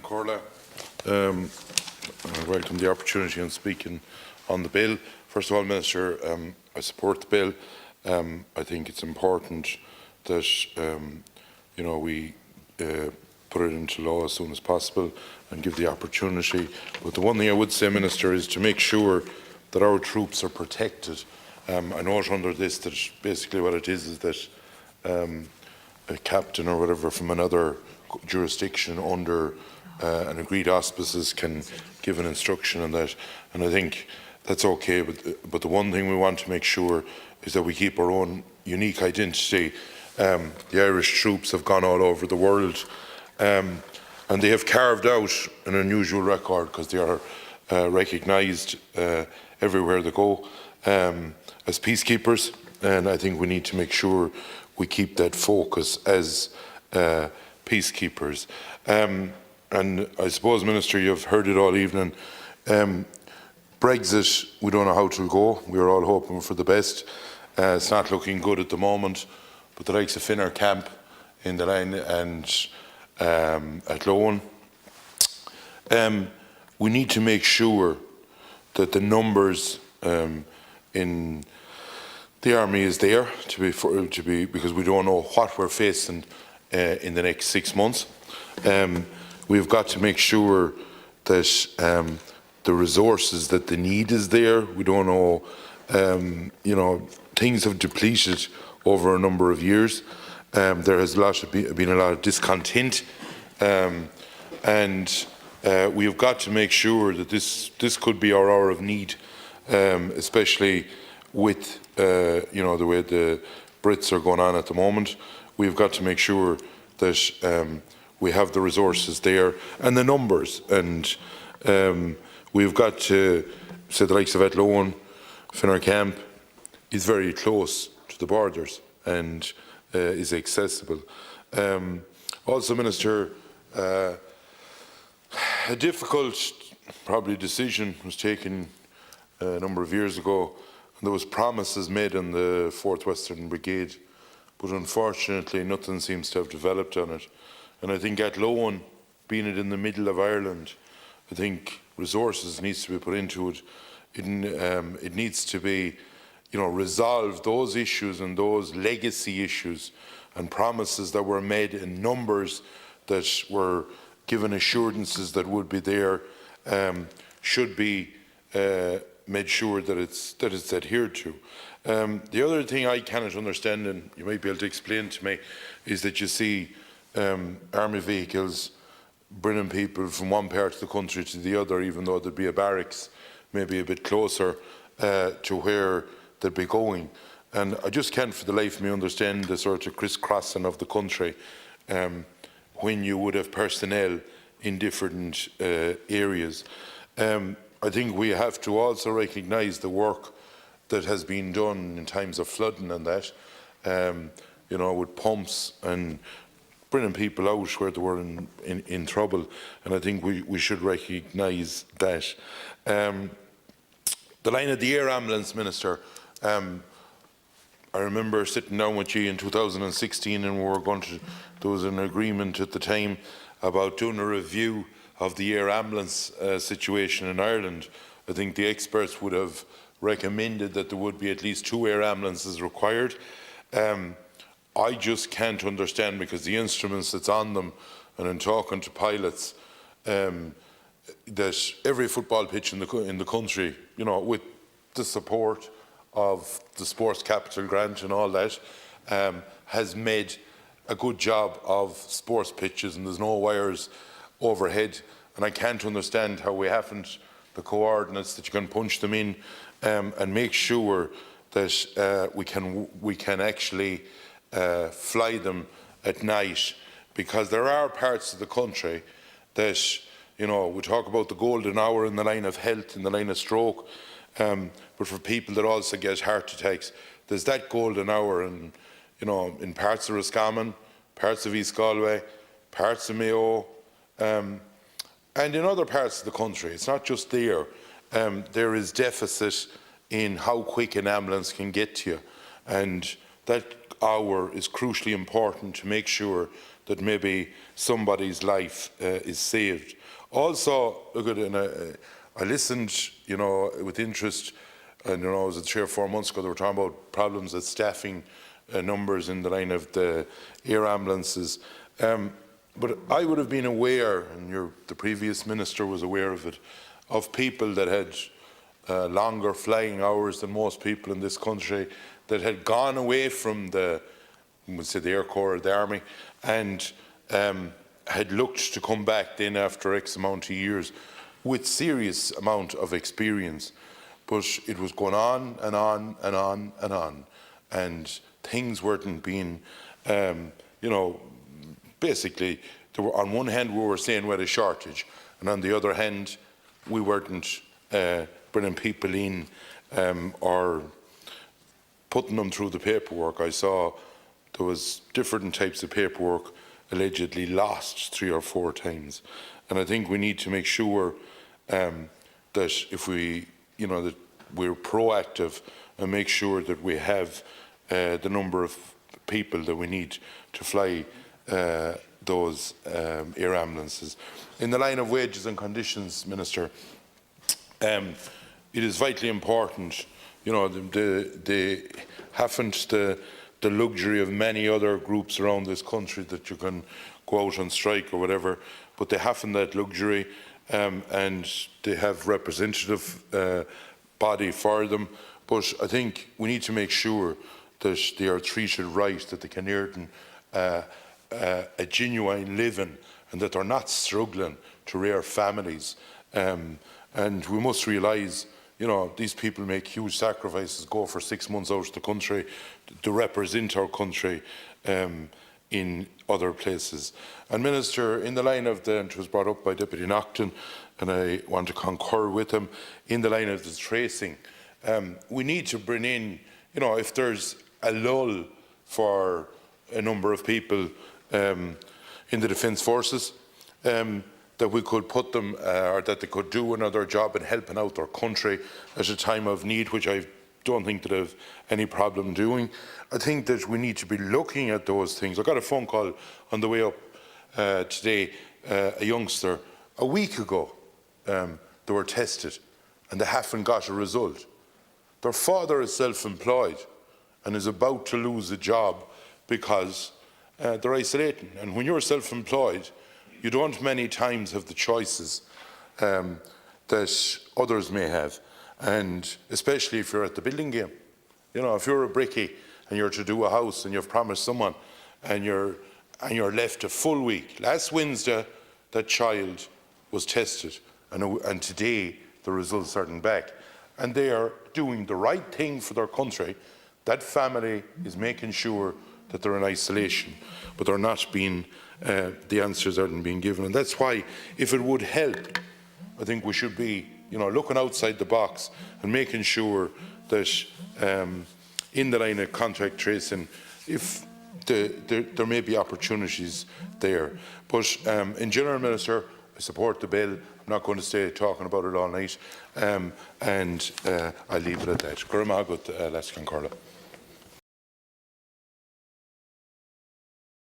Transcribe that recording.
Corla. I welcome the opportunity in speaking on the bill. First of all, Minister, I support the bill. I think it's important that we put it into law as soon as possible and give the opportunity. But the one thing I would say, Minister, is to make sure that our troops are protected. I note under this that basically what it is that a captain or whatever from another jurisdiction under an agreed auspices can give an instruction on that, and I think that's okay. But the one thing we want to make sure is that we keep our own unique identity. The Irish troops have gone all over the world, and they have carved out an unusual record because they are recognised everywhere they go as peacekeepers, and I think we need to make sure we keep that focus as peacekeepers. And I suppose, Minister, you've heard it all evening. Brexit, we don't know how it will go. We're all hoping for the best. It's not looking good at the moment, but the likes of Finner Camp in the line and at Loan, we need to make sure that the numbers in the army is there to be because we don't know what we're facing in the next 6 months. We've got to make sure that the resources that the need is there. We don't know, things have depleted over a number of years. There has been a lot of discontent, and we've got to make sure that this could be our hour of need, especially with the way the Brits are going on at the moment. We've got to make sure that we have the resources there and the numbers, and we've got to say the likes of Athlone, Finner Camp is very close to the borders and is accessible. Also, Minister, a difficult probably decision was taken a number of years ago, and there was promises made on the 4th Western Brigade, but unfortunately nothing seems to have developed on it. And I think Athlone, being it in the middle of Ireland, I think resources needs to be put into it. It needs to be, resolve those issues and those legacy issues and promises that were made in numbers that were given assurances that would be there, should be made sure that it's adhered to. The other thing I cannot understand, and you might be able to explain to me, is that you see army vehicles bringing people from one part of the country to the other, even though there'd be a barracks maybe a bit closer to where they'd be going. And I just can't for the life of me understand the sort of crisscrossing of the country when you would have personnel in different areas. I think we have to also recognise the work that has been done in times of flooding and that, with pumps and bringing people out where they were in trouble, and I think we should recognise that. The line of the air ambulance, Minister, I remember sitting down with you in 2016 and there was an agreement at the time about doing a review of the air ambulance situation in Ireland. I think the experts would have recommended that there would be at least 2 air ambulances required. I just can't understand, because the instruments that's on them, and in talking to pilots, that every football pitch in the country, with the support of the Sports Capital Grant and all that, has made a good job of sports pitches, and there's no wires overhead. And I can't understand how we haven't the coordinates that you can punch them in and make sure that we can actually fly them at night, because there are parts of the country that, we talk about the golden hour in the line of health, in the line of stroke, but for people that also get heart attacks, there's that golden hour in parts of Roscommon, parts of East Galway, parts of Mayo, and in other parts of the country. It's not just there. There is deficit in how quick an ambulance can get to you, and that hour is crucially important to make sure that maybe somebody's life is saved. Also, look at it, I listened, with interest, and I was at the chair 4 months ago. They were talking about problems with staffing numbers in the line of the air ambulances. But I would have been aware, and the previous minister was aware of it, of people that had longer flying hours than most people in this country, that had gone away from the Air Corps or the Army, and had looked to come back then after X amount of years with serious amount of experience. But it was going on and on and on and on, and things weren't being, basically, on one hand we were saying we had a shortage, and on the other hand we weren't bringing people in or putting them through the paperwork. I saw there was different types of paperwork allegedly lost 3 or 4 times, and I think we need to make sure that if we, that we're proactive and make sure that we have the number of people that we need to fly those air ambulances. In the line of wages and conditions, Minister, it is vitally important. They haven't the luxury of many other groups around this country that you can go out on strike or whatever, but they haven't that luxury, and they have representative body for them. But I think we need to make sure that they are treated right, that they can earn a genuine living, and that they're not struggling to rear families. And we must realise, these people make huge sacrifices, go for 6 months out of the country to represent our country in other places. And Minister, in the line of it was brought up by Deputy Naughton, and I want to concur with him, in the line of the tracing, we need to bring in, if there's a lull for a number of people in the Defence Forces, that we could put them, or that they could do another job in helping out their country at a time of need, which I don't think that I have any problem doing. I think that we need to be looking at those things. I got a phone call on the way up today, a youngster, a week ago, they were tested and they haven't got a result. Their father is self-employed and is about to lose a job because they're isolating. And when you're self-employed, you don't many times have the choices that others may have, and especially if you're at the building game. If you're a brickie and you're to do a house and you've promised someone, and you're left a full week. Last Wednesday, that child was tested, and today the results aren't back. And they are doing the right thing for their country. That family is making sure that they're in isolation, but they're not being, the answers aren't being given. And that's why, if it would help, I think we should be, looking outside the box and making sure that in the line of contact tracing, if there may be opportunities there. But in general, Minister, I support the bill. I'm not going to stay talking about it all night, and I'll leave it at that. Gurmagut, Lescan Carla.